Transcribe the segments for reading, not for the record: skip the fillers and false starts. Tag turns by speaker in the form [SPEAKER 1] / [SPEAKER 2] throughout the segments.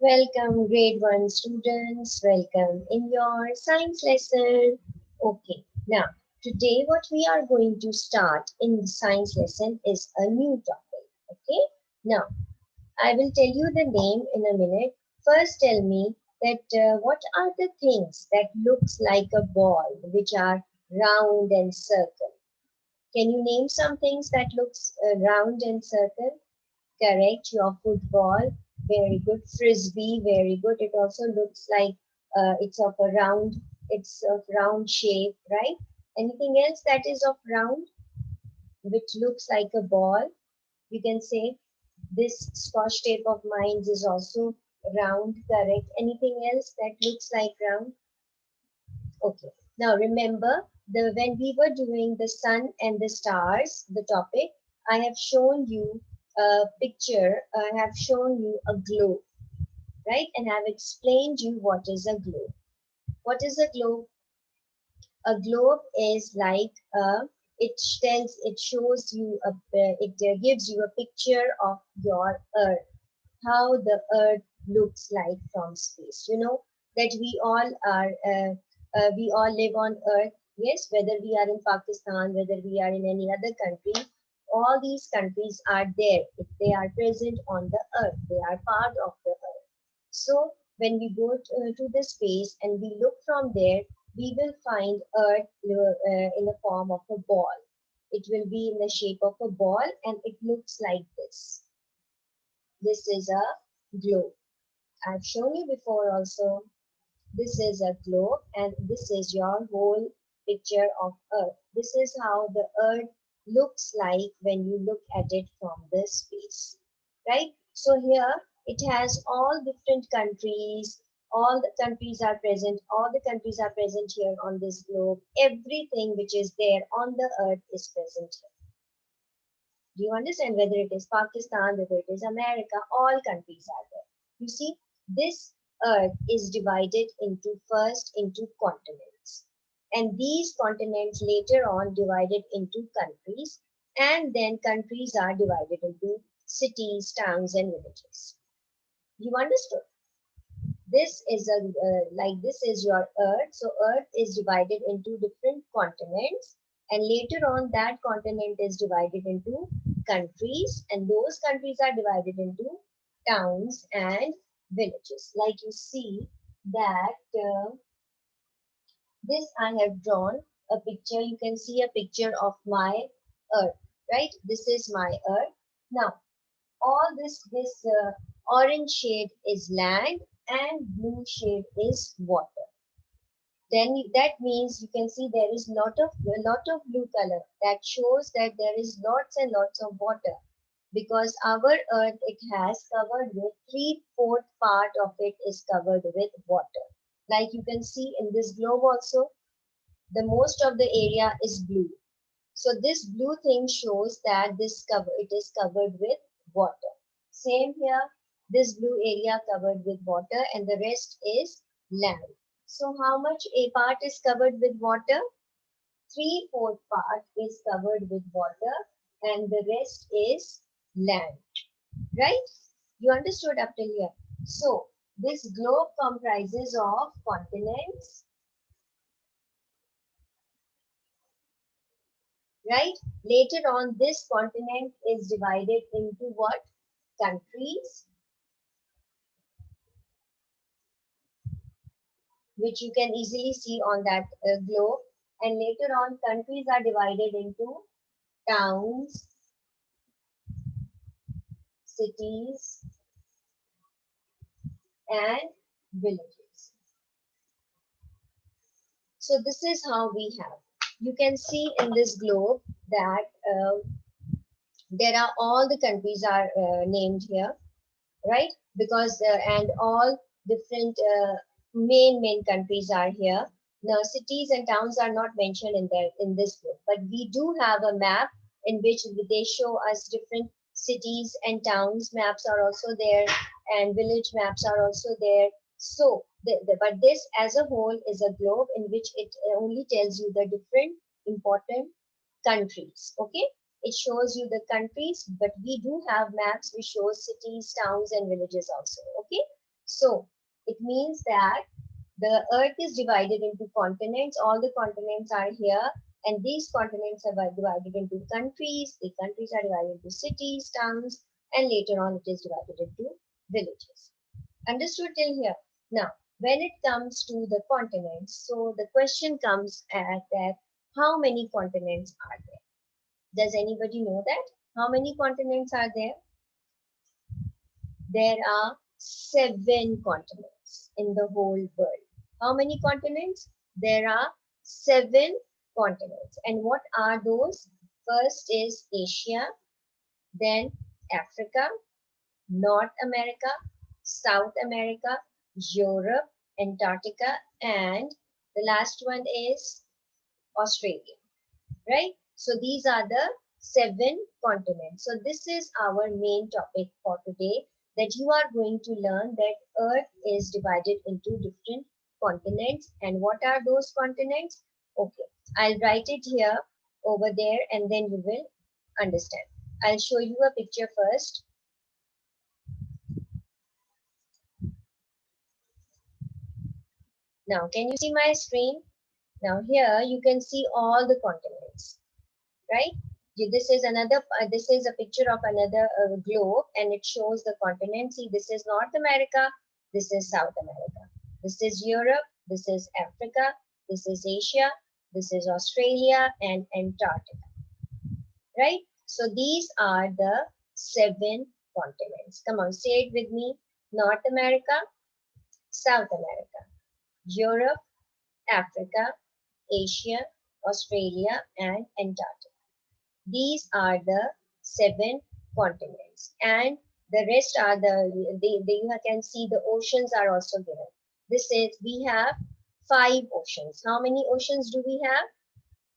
[SPEAKER 1] Welcome, grade 1 students. Welcome in your science lesson. Okay, now today what we are going to start in the science lesson is a new topic. Okay, now I will tell you the name in a minute. First, tell me that what are the things that looks like a ball, which are round and circle. Can you name some things that looks round and circle? Correct, your football. Very good. Frisbee, very good. It also looks like it's of round shape, right? Anything else that is of round, which looks like a ball? You can say this scotch tape of mine is also round, correct. Anything else that looks like round? Okay. Now remember when we were doing the sun and the stars, the topic, I have shown you a picture, I have shown you a globe, right? And I've explained you what is a globe. What is a globe? A globe is like it shows you it gives you a picture of your earth, how the earth looks like from space. You know that we all live on earth. Yes, whether we are in Pakistan, whether we are in any other country, all these countries are there. They are present on the earth. They are part of the earth. So when we go to the space and we look from there, we will find earth in the form of a ball. It will be in the shape of a ball and it looks like this. This is a globe. I've shown you before also. This is a globe and this is your whole picture of Earth. This is how the Earth looks like when you look at it from the space. Right? So here it has all different countries. All the countries are present. All the countries are present here on this globe. Everything which is there on the Earth is present here. Do you understand? Whether it is Pakistan, whether it is America, all countries are there. You see, this earth is divided into first into continents. And these continents later on divided into countries. And then countries are divided into cities, towns, and villages. You understood? This is your earth. So earth is divided into different continents, and later on that continent is divided into countries, and those countries are divided into towns and villages. Like you see that this I have drawn a picture. You can see a picture of my earth, right? This is my earth. Now all this orange shade is land and blue shade is water. Then that means you can see there is a lot of blue color. That shows that there is lots and lots of water, because our earth, it has covered with three-fourth part of it is covered with water. Like you can see in this globe also, the most of the area is blue. So this blue thing shows that it is covered with water. Same here, this blue area covered with water and the rest is land. So how much a part is covered with water? Three-fourth part is covered with water and the rest is land. Right? You understood up till here. So this globe comprises of continents, right? Later on, this continent is divided into what? Countries, which you can easily see on that globe. And later on, countries are divided into towns, cities, and villages. So this is how we have. You can see in this globe that there are all the countries are named here, right? Because and all different main countries are here. Now cities and towns are not mentioned in this book, but we do have a map in which they show us different cities and towns. Maps are also there, and village maps are also there. So but this as a whole is a globe in which it only tells you the different important countries. Okay, it shows you the countries, but we do have maps which shows cities, towns, and villages also. Okay, So it means that the earth is divided into continents. All the continents are here, and these continents are divided into countries. The countries are divided into cities, towns, and later on it is divided into villages. Understood till here? Now, when it comes to the continents, so the question comes at that how many continents are there? Does anybody know that? How many continents are there? There are 7 continents in the whole world. How many continents? There are 7 continents. And what are those? First is Asia, then Africa, North America, South America, Europe, Antarctica, and the last one is Australia, right? So these are the 7 continents. So this is our main topic for today, that you are going to learn that Earth is divided into different continents. And what are those continents? Okay, I'll write it here over there and then you will understand. I'll show you a picture first. Now, can you see my screen? Now here you can see all the continents, right? This is another, this is a picture of another globe and it shows the continents. See, this is North America, this is South America, this is Europe, this is Africa, this is Asia, this is Australia and Antarctica, right? So these are the 7 continents. Come on, say it with me. North America, South America, Europe, Africa, Asia, Australia and Antarctica. These are the 7 continents, and the rest are you can see the oceans are also given. This is, we have 5 oceans. How many oceans do we have?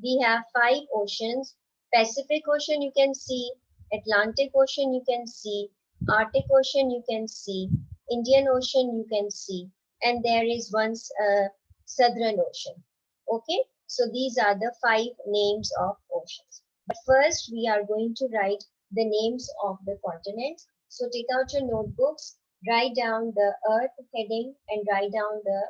[SPEAKER 1] We have 5 oceans. Pacific Ocean you can see, Atlantic Ocean you can see, Arctic Ocean you can see, Indian Ocean you can see, and there is one Southern Ocean. Okay, so these are the 5 names of oceans. But first we are going to write the names of the continents. So take out your notebooks, write down the Earth heading and write down the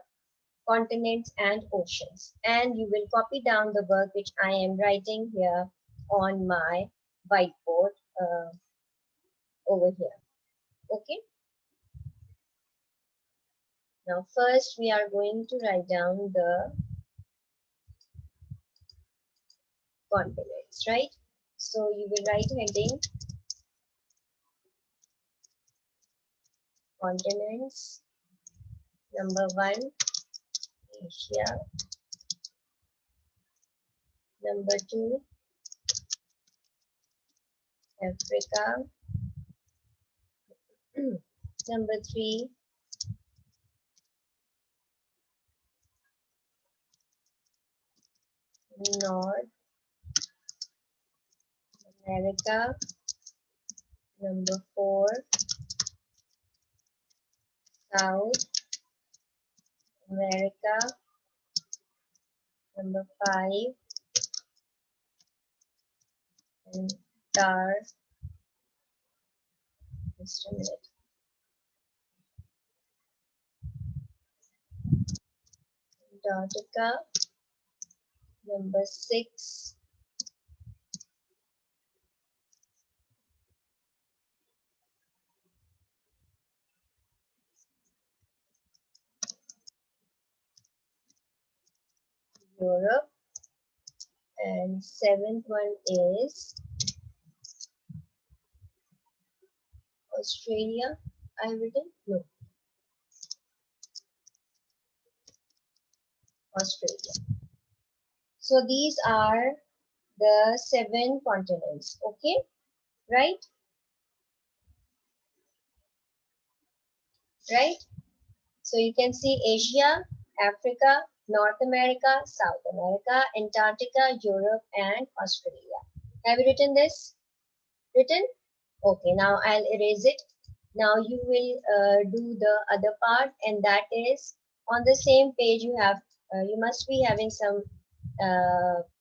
[SPEAKER 1] continents and oceans. And you will copy down the work which I am writing here on my whiteboard over here. Okay. Now first we are going to write down the continents, right? So you will write heading continents. Number 1, Asia. Number 2, Africa. Number 3, North America. Number 4, South America. Number 5, Antarctica. Just a minute. Antarctica. Number 6, Europe, and 7th one is Australia. I written? No, Australia. So these are the 7 continents. Okay, right? Right? So you can see Asia, Africa, North America, South America, Antarctica, Europe, and Australia. Have you written this? Written? Okay, now I'll erase it. Now you will do the other part, and that is on the same page you have, you must be having some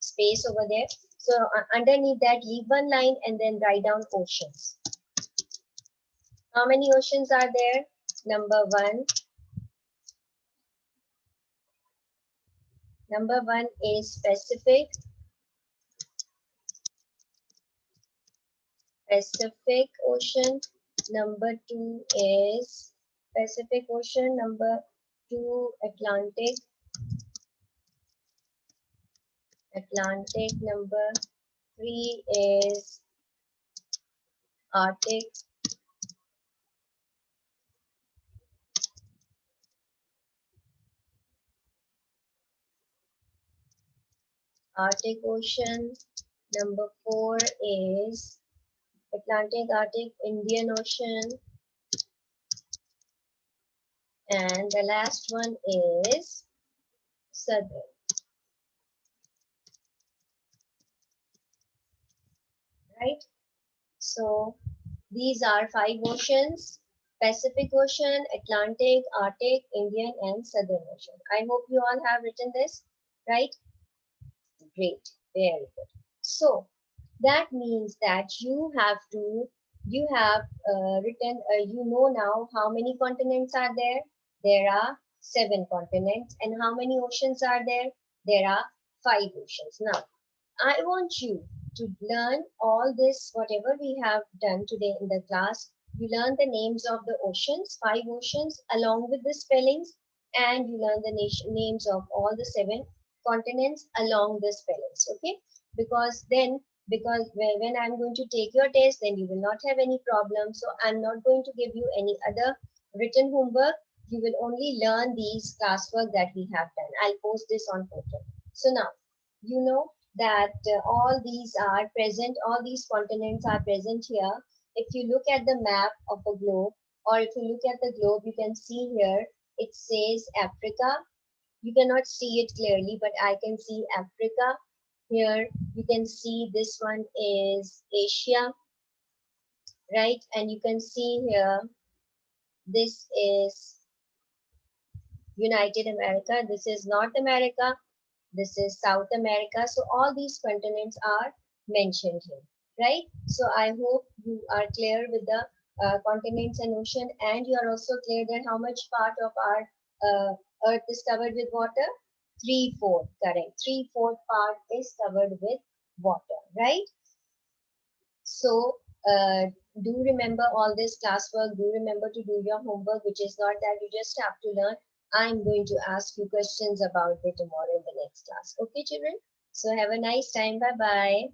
[SPEAKER 1] space over there. So underneath that, leave one line and then write down oceans. How many oceans are there? Number one is Pacific Ocean. Number two is Pacific Ocean. Number two, Atlantic. Number three is Arctic. Arctic Ocean. Number four is Atlantic, Arctic, Indian Ocean. And the last one is Southern. Right? So these are five oceans: Pacific Ocean, Atlantic, Arctic, Indian, and Southern Ocean. I hope you all have written this, right? Great, very good. So that means that you have written, you know now how many continents are there? There are seven continents. And how many oceans are there? There are five oceans. Now, I want you to learn all this, whatever we have done today in the class. You learn the names of the oceans, five oceans, along with the spellings, and you learn the names of all the seven continents along the spellings. Okay? Because when I'm going to take your test, then you will not have any problem. So I'm not going to give you any other written homework. You will only learn these classwork that we have done. I'll post this on portal. So now, you know that all these are present, all these continents are present here. If you look at the map of a globe, or if you look at the globe, you can see here, it says Africa. You cannot see it clearly, but I can see Africa. Here you can see this one is Asia, right? And you can see here, this is United America, this is North America, this is South America. So all these continents are mentioned here, right? So I hope you are clear with the continents and ocean, and you are also clear that how much part of our earth is covered with water? 3/4, correct. 3/4 part is covered with water, right? So do remember all this classwork. Do remember to do your homework, which is not that you just have to learn. I'm going to ask you questions about it tomorrow in the next class. Okay, children? So have a nice time. Bye-bye.